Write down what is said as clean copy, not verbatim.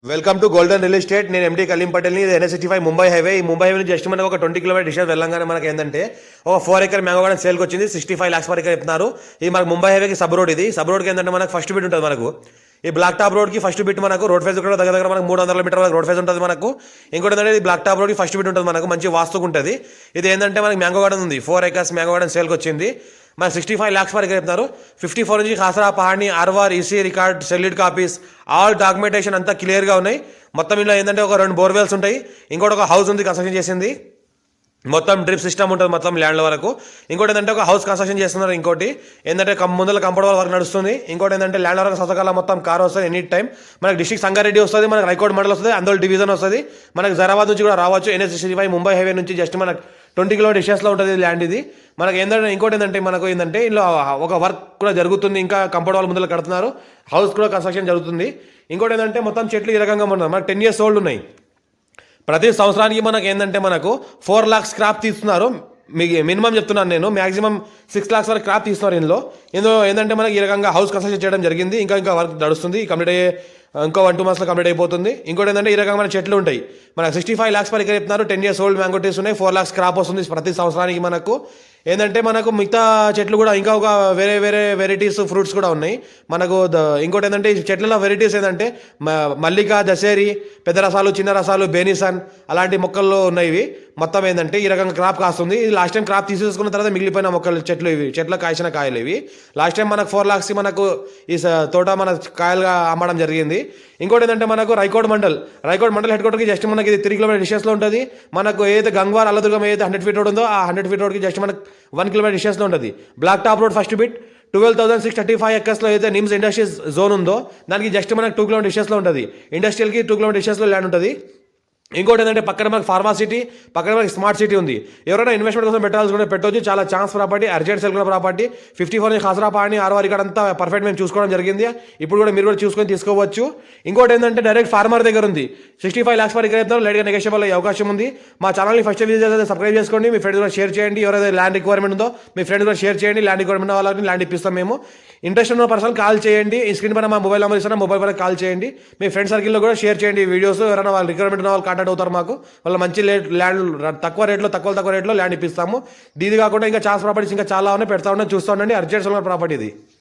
Welcome to golden real estate. నేను ఎండి కలీం పటేల్ని. ఇది NH65 Mumbai highway. ఈ ముంబై హైవే జస్ట్ మనకు ఒక 20 కిలోమీటర్ డిస్టెన్స్ వెళ్ళంగానే మనకి ఏంటంటే ఒక 4 ఎకర్ మ్యాంగో గార్డెన్ సేల్కి వచ్చింది. 65 lakhs వరకు చెప్తున్నారు. ఇది మనకు ముంబై హైవేకి సబ్ రోడ్. ఇది సబ్ రోడ్కి ఏంటంటే మనకు ఫస్ట్ బిట్ ఉంటుంది. మనకు ఈ బ్లాక్ టాప్ రోడ్కి ఫస్ట్ బిట్ మనకు రోడ్ ఫేజ్ కూడా దగ్గర మనకు 300 మీటర్ వరకు రోడ్ ఫేజ్ ఉంటుంది. మనకు ఇంకోటి ఏంటంటే ఇది బ్లాక్ టాప్ రోడ్కి ఫస్ట్ బిట్ ఉంటుంది. మనకు మంచి వాస్తుకు ఉంటుంది. ఇది ఏంటంటే మనకి మ్యాంగో గార్డెన్ ఉంది. 4 acres మ్యాంగో గార్డెన్ సేల్కి వచ్చింది. మన 65 lakhs వరకు చెప్తున్నారు. 54 నుంచి khasra పహాడ్ని RR EC record సెల్యూడ్ copies all documentation అంతా క్లియర్గా ఉన్నాయి. మొత్తం ఇంట్లో ఏంటంటే ఒక 2 బోర్వెల్స్ ఉంటాయి. ఇంకోటి ఒక హౌస్ ఉంది కన్స్ట్రక్షన్ చేసింది. మొత్తం డ్రిప్ సిస్టమ్ ఉంటుంది మొత్తం ల్యాండ్ల వరకు. ఇంకోటి ఏంటంటే ఒక హౌస్ కన్స్ట్రక్షన్ చేస్తున్నారు. ఇంకోటి ఏంటంటే ముందర కంఫర్టబుల్ వర్క్ నడుస్తుంది. ఇంకోటి ఏంటంటే ల్యాండ్ వరకు సొసకాల మొత్తం కార్ వస్తుంది ఎనీ టైం. మనకి డిస్ట్రిక్ట్ సంగారెడ్డి వస్తుంది, మనకి రైకోట్ మండల్ వస్తుంది, అందోల్ డివిజన్ వస్తుంది. మనకి జరాబాద్ నుంచి కూడా రావచ్చు. NH65 ముంబై హైవే నుంచి జస్ట్ మనకు 20 కిలోమీటర్ డిస్టెన్స్లో ఉంటుంది ల్యాండ్ ఇది. మనకి ఏంటంటే ఇంకోటి ఏంటంటే మనకు ఏంటంటే ఇందులో ఒక వర్క్ కూడా జరుగుతుంది. ఇంకా కంఫర్టబుల్ ముందర కడుతున్నారు. హౌస్ కూడా కన్స్ట్రక్షన్ జరుగుతుంది. ఇంకోటి ఏంటంటే మొత్తం చెట్లు ఈ రకంగా ఉన్నాయి. మనకు 10 years ఓల్డ్ ఉన్నాయి. ప్రతి సంవత్సరానికి మనకు ఏంటంటే మనకు 4 lakhs క్రాప్ తీస్తున్నారు. మీకు మినిమం చెప్తున్నాను నేను, మ్యాక్సిమం 6 lakhs వరకు క్రాప్ తీస్తున్నారు. ఇందులో ఏంటంటే మనకి ఈ రకంగా హౌస్ కన్స్ట్రక్షన్ చేయడం జరిగింది. ఇంకా వర్క్ నడుస్తుంది. కంప్లీట్ అయ్యే ఇంకో 1-2 monthsలో కంప్లీట్ అయిపోతుంది. ఇంకోటి ఏంటంటే ఈ రకంగా మన చెట్లు ఉంటాయి. మనకు 65 lakhs వరకు చెప్తున్నారు. 10 years ఓల్డ్ మ్యాంగో ట్రీస్ ఉన్నాయి. 4 lakhs క్రాప్ వస్తుంది ప్రతి సంవత్సరానికి. మనకు ఏంటంటే మనకు మిగతా చెట్లు కూడా ఇంకా ఒక వేరే వెరైటీస్ ఫ్రూట్స్ కూడా ఉన్నాయి మనకు. ఇంకోటి ఏంటంటే ఈ చెట్లలో వెరైటీస్ ఏంటంటే మల్లిక, దశేరి, పెద్ద రసాలు, చిన్న రసాలు, బేనిసన్ అలాంటి మొక్కల్లో ఉన్నాయి. మొత్తం ఏంటంటే ఈ రకంగా క్రాప్ కాస్తుంది. ఇది లాస్ట్ టైం క్రాప్ తీసేసుకున్న తర్వాత మిగిలిపోయిన మొక్కలు చెట్లు ఇవి, చెట్ల కాసిన కాయలు ఇవి. లాస్ట్ టైం మనకు 4 lakhs మనకు ఈ తోట మన కాయలుగా అమ్మడం జరిగింది. ఇంకోటి ఏంటంటే మనకు రైకోట్ మండల్ హెడ్ క్వార్టర్కి జస్ట్ మనకి ఇది 3 కిలోమీటర్ డిస్టెన్స్లో ఉంటుంది. మనకు ఏదైతే గంగ్వార్ అల్లదుర్గం ఏదైతే 100 feet రోడ్ ఉందో ఆ 100 feet రోడ్కి జస్ట్ మనకు 1 kilometer డిస్టెన్స్లో ఉంటుంది. Black top road first bit 12,635 acres అయితే నిమ్స్ ఇండస్ట్రీస్ జోన్ ఉందో దానికి జస్ట్ మనకు 2 kilometer డిస్టెన్స్లో ఉంటుంది. ఇండస్ట్రియల్కి 2 kilometer డిస్టెన్స్లో ల్యాండ్ ఉంటుంది. ఇంకోటి ఏంటంటే పక్కన మనకి ఫార్మా సిటీ, పక్కన మనకి స్మార్ట్ సిటీ ఉంది. ఎవరైనా ఇన్వెస్ట్మెంట్ కోసం పెట్టాల్సి పెట్టవచ్చు. చాలా chance property, urgent cell property. 54 నుంచి ఖాసరా పహాడ్ని ఆర్ఆర్ ఇక్కడ అంతా పర్ఫెక్ట్ మేము చూసుకోవడం జరిగింది. ఇప్పుడు కూడా మీరు కూడా చూసుకొని తీసుకోవచ్చు. ఇంకోటి ఏంటంటే డైరెక్ట్ ఫార్మర్ దగ్గర ఉంది. 65 lakhs వరకు చెప్తున్నారు. లేట్గా నెగోషియబుల్ అయ్యే అవకాశం ఉంది. మా ఛానల్ని ఫస్ట్ విజిట్ చేస్తే సబ్స్క్రైబ్ చేసుకోండి. మీ ఫ్రెండ్స్ కూడా షేర్ చేయండి. ఎవరైతే ల్యాండ్ రిక్వైర్మెంట్ ఉందో మీ ఫ్రెండ్స్ కూడా షేర్ చేయండి. ల్యాండ్ రిక్వైర్మెంట్ వాళ్ళకి ల్యాండ్ ఇప్పిస్తాం మేము. ఇంట్రెస్ట్ ఉన్న పర్సన్ కాల్ చేయండి. ఈ స్క్రీన్ పైన మా మొబైల్ నెంబర్ ఇస్తాను. మొబైల్ పైన కాల్ చేయండి. మీ ఫ్రెండ్ సర్కిల్లో కూడా షేర్ చేయండి ఈ వీడియోస్. ఎవరైనా వాళ్ళు రిక్వైర్మెంట్ ఉన్న వాళ్ళు కాంటాక్ట్ అవుతారు మాకు. వాళ్ళు మంచి ల్యాండ్ తక్కువ రేట్లో ల్యాండ్ ఇప్పిస్తాము. ఇది కాకుండా ఇంకా ఛాన్స్ ప్రాపర్టీస్ ఇంకా చాలా ఉన్నాయి, పెడతా ఉన్నాయి. చూస్తూ ఉండండి. అర్జెంట్ ప్రాపర్టీ ఇది.